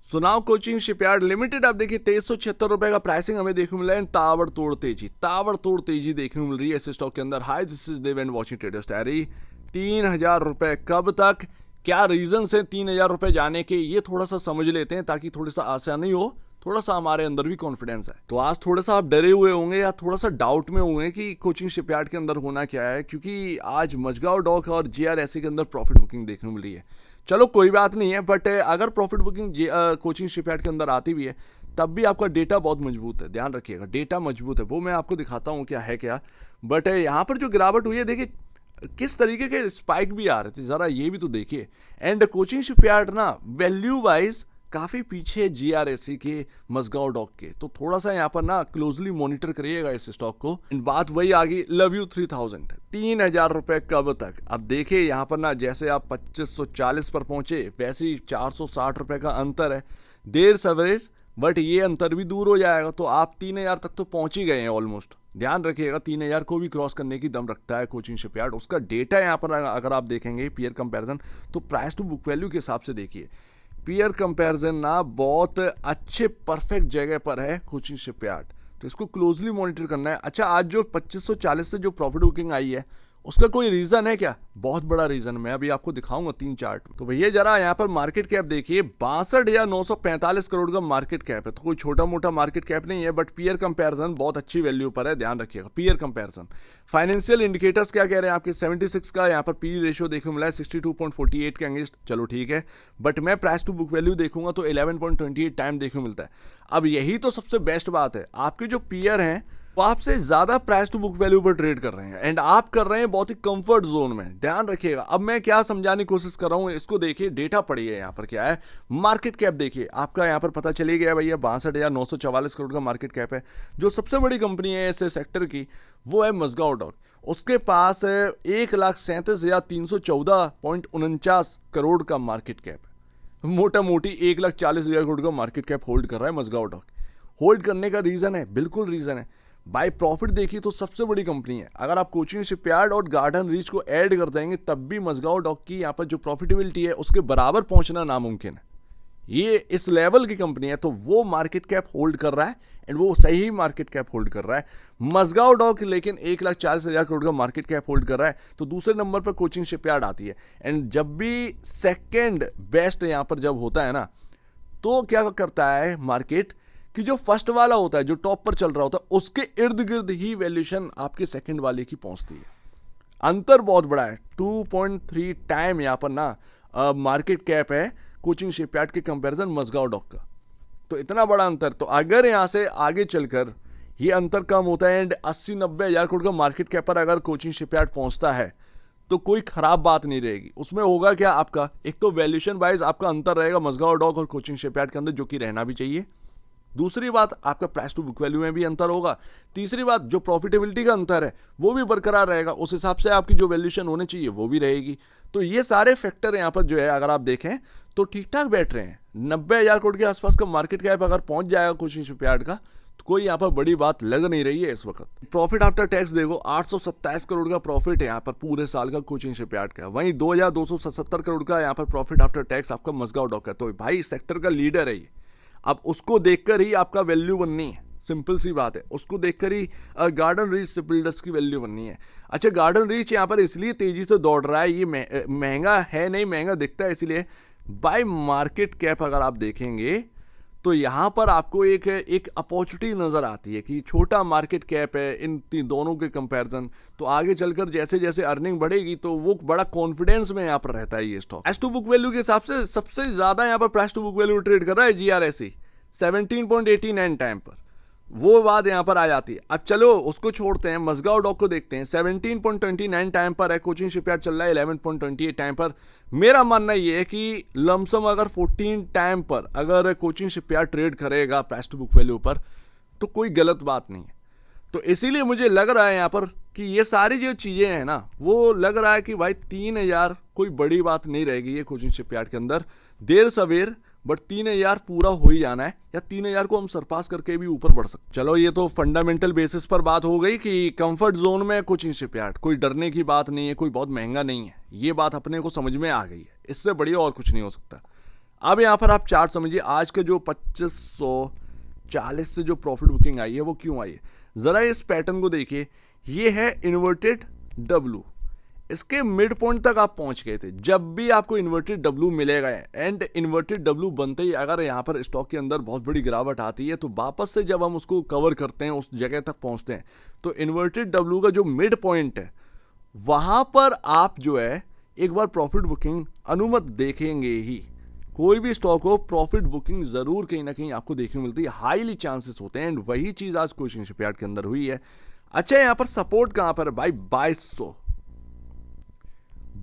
सुनाओ coaching shipyard limited. आप देखिए 2376 रुपए का प्राइसिंग हमें देखने को मिला है। ताबड़तोड़ तेजी देखने को मिल रही है इस स्टॉक के अंदर। Hi, this is Dev and watching traders diary. 3000 रुपए कब तक, क्या रीजन है 3000 रुपए जाने के, ये थोड़ा सा समझ लेते हैं ताकि थोड़ी सा आसानी हो, थोड़ा सा हमारे अंदर भी कॉन्फिडेंस है। तो आज थोड़ा सा आप डरे हुए होंगे या थोड़ा सा डाउट में होंगे कि कोचिंग शिपयार्ड के अंदर होना क्या है, क्योंकि आज मजगांव डॉक और जीआरएससी के अंदर प्रॉफिट बुकिंग देखने को मिली है। चलो कोई बात नहीं है, बट अगर प्रॉफिट बुकिंग कोचिंग शिपयार्ड के अंदर आती भी है तब भी आपका डेटा बहुत मजबूत है। ध्यान रखिएगा, डेटा मजबूत है, वो मैं आपको दिखाता हूँ क्या है क्या। बट यहाँ पर जो गिरावट हुई है, देखिए किस तरीके के स्पाइक भी आ रहे थे, जरा ये भी तो देखिए। एंड कोचिंग शिपयार्ड ना वैल्यू वाइज काफी पीछे जीआरएससी के, मजगांव डॉक के, तो थोड़ा सा यहाँ पर ना क्लोजली मॉनिटर करिएगा इस स्टॉक को। एंड बात वही आ गई, लव यू 3000, 3000 रुपए कब तक। अब देखिए यहाँ पर ना जैसे आप 2540 पर पहुंचे, वैसे ही 460 रुपए का अंतर है, देर सवेर, बट ये अंतर भी दूर हो जाएगा तो आप 3000 तक तो पहुंच ही गए हैं ऑलमोस्ट। ध्यान रखिएगा 3000 को भी क्रॉस करने की दम रखता है कोचिंग शिपयार्ड। उसका डेटा यहाँ पर अगर आप देखेंगे पीयर कंपैरिजन, तो प्राइस टू बुक वैल्यू के हिसाब से देखिए, पीयर कंपैरिजन ना बहुत अच्छे परफेक्ट जगह पर है कोचिंग शिपयार्ड, तो इसको क्लोजली मॉनिटर करना है। अच्छा, आज जो 2540 से जो प्रॉफिट बुकिंग आई है उसका कोई रीजन है क्या? बहुत बड़ा रीजन मैं अभी आपको दिखाऊंगा 3 चार्ट। तो भैया जरा यहाँ पर मार्केट कैप देखिए, 62,945 करोड़ का मार्केट कैप है, तो कोई छोटा मोटा मार्केट कैप नहीं है। बट पीयर कंपैरिजन बहुत अच्छी वैल्यू पर है, ध्यान रखिएगा पीयर कंपैरिजन। फाइनेंशियल इंडिकेटर्स क्या कह रहे हैं आपके, 76 का यहाँ पर पी रेशियो देखने मिला है 62.48 के अगेंस्ट, चलो ठीक है। बट मैं प्राइस टू बुक वैल्यू देखूंगा तो 11.28 टाइम देखने मिलता है। अब यही तो सबसे बेस्ट बात है, आपके जो पीयर हैं वो आपसे ज्यादा प्राइस टू बुक वैल्यू पर ट्रेड कर रहे हैं, एंड आप कर रहे हैं बहुत ही कंफर्ट जोन में। ध्यान रखिएगा, अब मैं क्या समझाने की कोशिश कर रहा हूं, इसको देखिए, डेटा पढ़िए। यहाँ पर क्या है, मार्केट कैप देखिए, आपका यहाँ पर पता चली गया भैया 62,944 करोड़ का मार्केट कैप है। जो सबसे बड़ी कंपनी है इस सेक्टर की वो है मजगांव डॉक, उसके पास 1,37,314.49 करोड़ का मार्केट कैप है। मोटा मोटी 1,40,000 करोड़ का मार्केट कैप होल्ड कर रहा है मजगांव डॉक। होल्ड करने का रीजन है, बिल्कुल रीजन है, बाय प्रॉफिट देखिए तो सबसे बड़ी कंपनी है। अगर आप कोचिंग शिपयार्ड और गार्डन रीच को ऐड कर देंगे तब भी मजगांव डॉक की यहाँ पर जो प्रॉफिटेबिलिटी है उसके बराबर पहुंचना नामुमकिन है। ये इस लेवल की कंपनी है, तो वो मार्केट कैप होल्ड कर रहा है, एंड वो सही मार्केट कैप होल्ड कर रहा है। मजगांव डॉक लेकिन 1,40,000 करोड़ का मार्केट कैप होल्ड कर रहा है, तो दूसरे नंबर पर कोचिंग शिपयार्ड आती है। एंड जब भी सेकेंड बेस्ट यहाँ पर जब होता है ना, तो क्या करता है मार्केट कि जो फर्स्ट वाला होता है, जो टॉप पर चल रहा होता है, उसके इर्द गिर्द ही वैल्यूएशन आपके सेकंड वाले की पहुंचती है। अंतर बहुत बड़ा है, 2.3 टाइम यहाँ पर ना मार्केट कैप है कोचिंग शिपयार्ड के कंपैरिजन मजगांव डॉक का। तो इतना बड़ा अंतर, तो अगर यहाँ से आगे चलकर ये अंतर कम होता है एंड 80-90 हजार करोड़ का मार्केट कैप पर अगर कोचिंग शिपयार्ड पहुंचता है तो कोई खराब बात नहीं रहेगी। उसमें होगा क्या, आपका एक तो वैल्यूएशन वाइज आपका अंतर रहेगा मजगांव डॉक और कोचिंग शिपयार्ड के अंदर, जो कि रहना भी चाहिए। दूसरी बात, आपका प्राइस टू बुक वैल्यू में भी अंतर होगा। तीसरी बात, जो प्रॉफिटेबिलिटी का अंतर है वो भी बरकरार रहेगा, उस हिसाब से आपकी जो वैल्यूएशन होनी चाहिए वो भी रहेगी। तो ये सारे फैक्टर यहाँ पर जो है अगर आप देखें तो ठीक ठाक बैठ रहे हैं। 90,000 करोड़ के आसपास का मार्केट कैप अगर पहुंच जाएगा कोचिंग शिपयार्ड का, तो कोई यहाँ पर बड़ी बात लग नहीं रही है इस वक्त। प्रॉफिट आफ्टर टैक्स देखो, 827 करोड़ का प्रॉफिट है यहाँ पर पूरे साल का कोचिंग शिपयार्ड का। वहीं 2,277 करोड़ का यहाँ पर प्रॉफिट आफ्टर टैक्स आपका मजगांव डॉक है। तो भाई सेक्टर का लीडर है ये, अब उसको देखकर ही आपका वैल्यू बननी है, सिंपल सी बात है। उसको देखकर ही गार्डन रीच से बिल्डर्स की वैल्यू बननी है। अच्छा, गार्डन रीच यहाँ पर इसलिए तेजी से दौड़ रहा है, ये महंगा है नहीं, महंगा दिखता है इसलिए। बाय मार्केट कैप अगर आप देखेंगे तो यहाँ पर आपको एक अपॉर्चुनिटी नजर आती है कि छोटा मार्केट कैप है इन दोनों के कंपैरिजन, तो आगे चलकर जैसे जैसे अर्निंग बढ़ेगी तो वो बड़ा कॉन्फिडेंस में यहाँ पर रहता है ये stock. Price to book value के हिसाब से सबसे ज्यादा यहाँ पर price to book value trade कर रहा है जीआरएससी 17.89 टाइम पर, वो बात यहाँ पर आ जाती है। अब चलो उसको छोड़ते हैं, मजगांव डॉक को देखते हैं। 17.29 टाइम पर है, कोचिंग शिपयार्ड चल रहा है 11.28 टाइम पर। मेरा मानना ये है कि लमसम अगर 14 टाइम पर अगर कोचिंग शिपयार्ड ट्रेड करेगा प्राइस टू बुक वैल्यू पर तो कोई गलत बात नहीं है। तो इसीलिए मुझे लग रहा है यहाँ पर कि ये सारी जो चीज़ें हैं ना, वो लग रहा है कि भाई 3000 कोई बड़ी बात नहीं रहेगी ये कोचिंग शिपयार्ड के अंदर, देर सवेर बट 3000 पूरा हो ही जाना है, या 3000 को हम सरपास करके भी ऊपर बढ़ सकते। चलो ये तो फंडामेंटल बेसिस पर बात हो गई कि कंफर्ट जोन में कोचिंग शिपयार्ड, कोई डरने की बात नहीं है, कोई बहुत महंगा नहीं है, ये बात अपने को समझ में आ गई है। इससे बढ़िया और कुछ नहीं हो सकता। अब यहाँ पर आप चार्ट समझिए, आज का जो 2540 से जो प्रॉफिट बुकिंग आई है वो क्यों आई है। ज़रा इस पैटर्न को देखिए, ये है इन्वर्टेड डब्लू, इसके मिड पॉइंट तक आप पहुंच गए थे। जब भी आपको इन्वर्टेड डब्लू मिलेगा एंड इन्वर्टेड डब्लू बनते ही अगर यहाँ पर स्टॉक के अंदर बहुत बड़ी गिरावट आती है तो वापस से जब हम उसको कवर करते हैं, उस जगह तक पहुंचते हैं, तो इन्वर्टेड डब्लू का जो मिड पॉइंट है वहां पर आप जो है एक बार प्रॉफिट बुकिंग अनुमत देखेंगे ही। कोई भी स्टॉक हो, प्रॉफिट बुकिंग जरूर कहीं ना कहीं आपको देखने मिलती है, हाईली चांसेस होते हैं, एंड वही चीज आज कोचिंग शिपयार्ड के अंदर हुई है। अच्छा, यहां पर सपोर्ट कहां पर है भाई,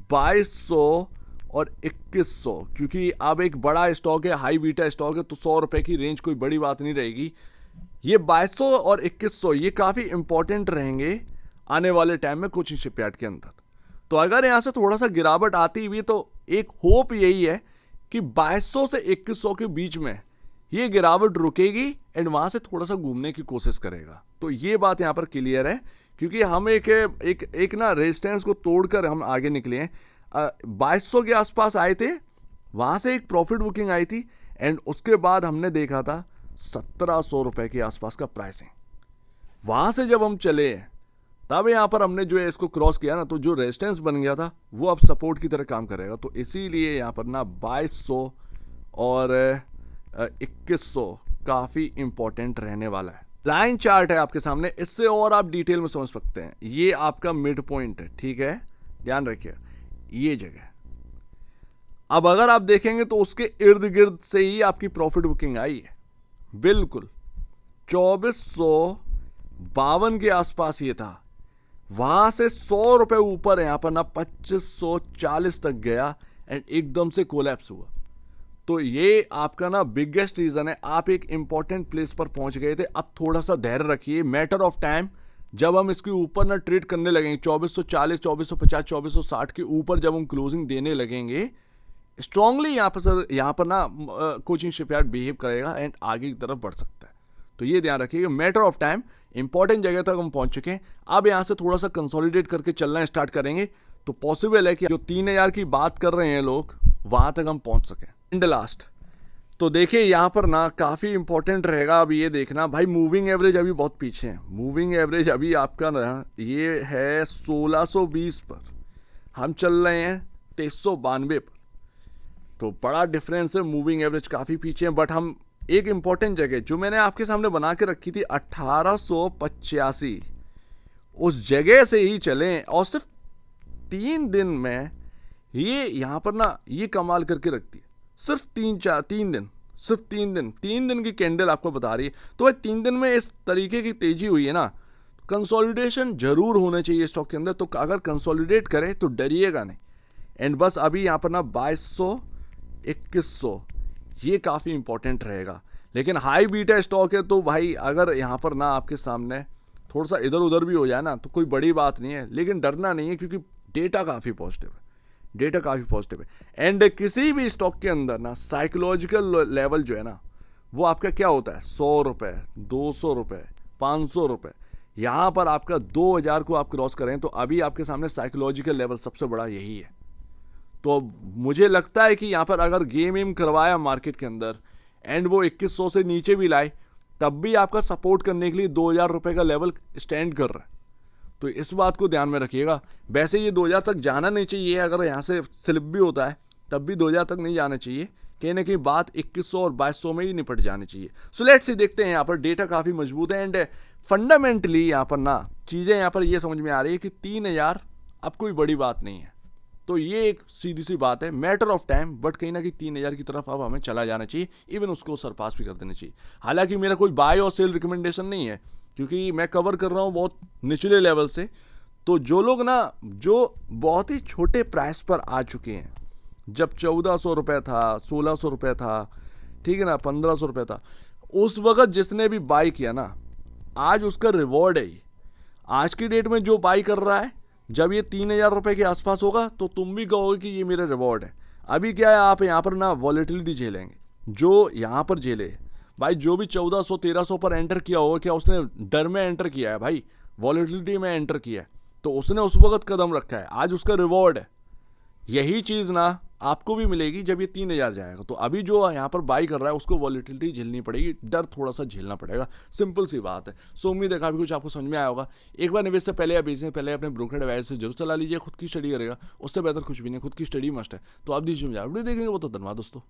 2200 और 2100, क्योंकि अब एक बड़ा स्टॉक है, हाई बीटा स्टॉक है, तो 100 रुपए की रेंज कोई बड़ी बात नहीं रहेगी। ये 2200 और 2100 ये काफी इंपॉर्टेंट रहेंगे आने वाले टाइम में कोचिंग शिपयार्ड के अंदर। तो अगर यहां से थोड़ा सा गिरावट आती हुई तो एक होप यही है कि 2200 से 2100 के बीच में ये गिरावट रुकेगी एंड वहां से थोड़ा सा घूमने की कोशिश करेगा। तो ये बात यहां पर क्लियर है, क्योंकि हम एक ना रेजिस्टेंस को तोड़कर हम आगे निकले हैं। 2200 के आसपास आए थे, वहां से एक प्रॉफिट बुकिंग आई थी एंड उसके बाद हमने देखा था 1700 रुपए के आसपास का प्राइसिंग। वहां से जब हम चले तब यहां पर हमने जो है इसको क्रॉस किया ना, तो जो रेजिस्टेंस बन गया था वो अब सपोर्ट की तरह काम करेगा। तो इसीलिए यहां पर ना 2200 और 2100 काफी इंपॉर्टेंट रहने वाला है। लाइन चार्ट है आपके सामने, इससे और आप डिटेल में समझ सकते हैं। ये आपका मिड पॉइंट है, ठीक है, ध्यान रखिए ये जगह। अब अगर आप देखेंगे तो उसके इर्द गिर्द से ही आपकी प्रॉफिट बुकिंग आई है, बिल्कुल 2452 के आसपास ये था। वहां से 100 रुपए ऊपर यहां पर ना 2540 तक गया एंड एकदम से कोलैप्स हुआ। तो ये आपका ना बिगेस्ट रीजन है, आप एक इंपॉर्टेंट प्लेस पर पहुंच गए थे। अब थोड़ा सा धैर्य रखिए, मैटर ऑफ टाइम, जब हम इसके ऊपर ना ट्रेड करने लगेंगे 2440, 2450, 2460 के ऊपर जब हम क्लोजिंग देने लगेंगे, स्ट्रांगली यहाँ पर ना कोचिंग शिपयार्ड बिहेव करेगा एंड आगे की तरफ बढ़ सकता है। तो ये ध्यान रखिएगा, मैटर ऑफ टाइम, इंपॉर्टेंट जगह तक हम पहुंच चुके हैं। अब यहां से थोड़ा सा कंसोलिडेट करके चलना स्टार्ट करेंगे तो पॉसिबल है कि जो 3000 की बात कर रहे हैं लोग, वहां तक हम पहुंच सकें। एंड लास्ट तो देखिए यहां पर ना काफी इंपॉर्टेंट रहेगा अब ये देखना भाई, मूविंग एवरेज अभी बहुत पीछे है। मूविंग एवरेज अभी आपका ना ये है 1620 पर, हम चल रहे हैं 2392 पर, तो बड़ा डिफरेंस है, मूविंग एवरेज काफी पीछे है। बट हम एक इंपॉर्टेंट जगह जो मैंने आपके सामने बना के रखी थी 1885, उस जगह से ही चलें, और सिर्फ 3 दिन में ये यहां पर ना ये कमाल करके रखती है। सिर्फ 3 दिन की कैंडल आपको बता रही है। तो भाई 3 दिन में इस तरीके की तेजी हुई है ना, कंसोलिडेशन जरूर होना चाहिए स्टॉक के अंदर। तो अगर कंसोलिडेट करे तो डरिएगा नहीं। एंड बस अभी यहां पर ना 2200 2100 ये काफ़ी इंपॉर्टेंट रहेगा। लेकिन हाई बीटा स्टॉक है तो भाई अगर यहाँ पर ना आपके सामने थोड़ा सा इधर उधर भी हो जाए ना तो कोई बड़ी बात नहीं है, लेकिन डरना नहीं है, क्योंकि डेटा काफ़ी पॉजिटिव है, डेटा काफ़ी पॉजिटिव है। एंड किसी भी स्टॉक के अंदर ना साइकोलॉजिकल लेवल जो है ना वो आपका क्या होता है, 100 रुपये, 200 रुपये, 500 रुपये। यहाँ पर आपका 2000 को आप क्रॉस करें तो अभी आपके सामने साइकोलॉजिकल लेवल सबसे बड़ा यही है। तो मुझे लगता है कि यहाँ पर अगर गेम करवाया मार्केट के अंदर एंड वो 2100 से नीचे भी लाए, तब भी आपका सपोर्ट करने के लिए 2000 रुपये का लेवल स्टैंड कर रहा है। तो इस बात को ध्यान में रखिएगा। वैसे ये 2000 तक जाना नहीं चाहिए, अगर यहाँ से स्लिप भी होता है तब भी 2000 तक नहीं जाना चाहिए, कहीं ना कहीं बात 2100 और 2200 में ही निपट जानी चाहिए। सो लेट्स सी, देखते हैं। यहाँ पर डेटा काफ़ी मजबूत है एंड फंडामेंटली यहाँ पर ना चीज़ें यहाँ पर ये समझ में आ रही है कि 3000 अब कोई बड़ी बात नहीं है। तो ये एक सीधी सी बात है, मैटर ऑफ टाइम, बट कहीं ना कहीं 3000 की तरफ अब हमें चला जाना चाहिए, इवन उसको सरपास भी कर देना चाहिए। हालांकि मेरा कोई बाय और सेल रिकमेंडेशन नहीं है, क्योंकि मैं कवर कर रहा हूँ बहुत निचले लेवल से। तो जो लोग ना जो बहुत ही छोटे प्राइस पर आ चुके हैं, जब 1400 रुपये था, 1600 रुपये था, ठीक है ना, 1500 रुपये था, उस वक्त जिसने भी बाई किया ना, आज उसका रिवॉर्ड है। आज की डेट में जो बाई कर रहा है, जब ये 3000 रुपये के आसपास होगा तो तुम भी कहोगे कि ये मेरा रिवॉर्ड है। अभी क्या है, आप यहाँ पर ना वॉलेटिलिटी झेलेंगे, जो यहाँ पर झेले भाई, जो भी 1400 1300 पर एंटर किया होगा, क्या उसने डर में एंटर किया है भाई, वॉलेटिलिटी में एंटर किया है, तो उसने उस वक्त कदम रखा है, आज उसका रिवॉर्ड है। यही चीज़ ना आपको भी मिलेगी जब ये 3000 जाएगा। तो अभी जो यहाँ पर बाई कर रहा है उसको वॉलिटिलिटी झेलनी पड़ेगी, डर थोड़ा सा झेलना पड़ेगा, सिंपल सी बात है। सो उम्मीद है काफ़ी कुछ आपको समझ में आया होगा। एक बार निवेश से पहले या बेचने से पहले अपने ब्रोकर एडवाइस से जरूर सलाह लीजिए, खुद की स्टडी करेगा, उससे बेहतर कुछ भी नहीं, खुद की स्टडी मस्ट है। तो आप जिस वीडियो देखेंगे वो तो धन्यवाद दोस्तों।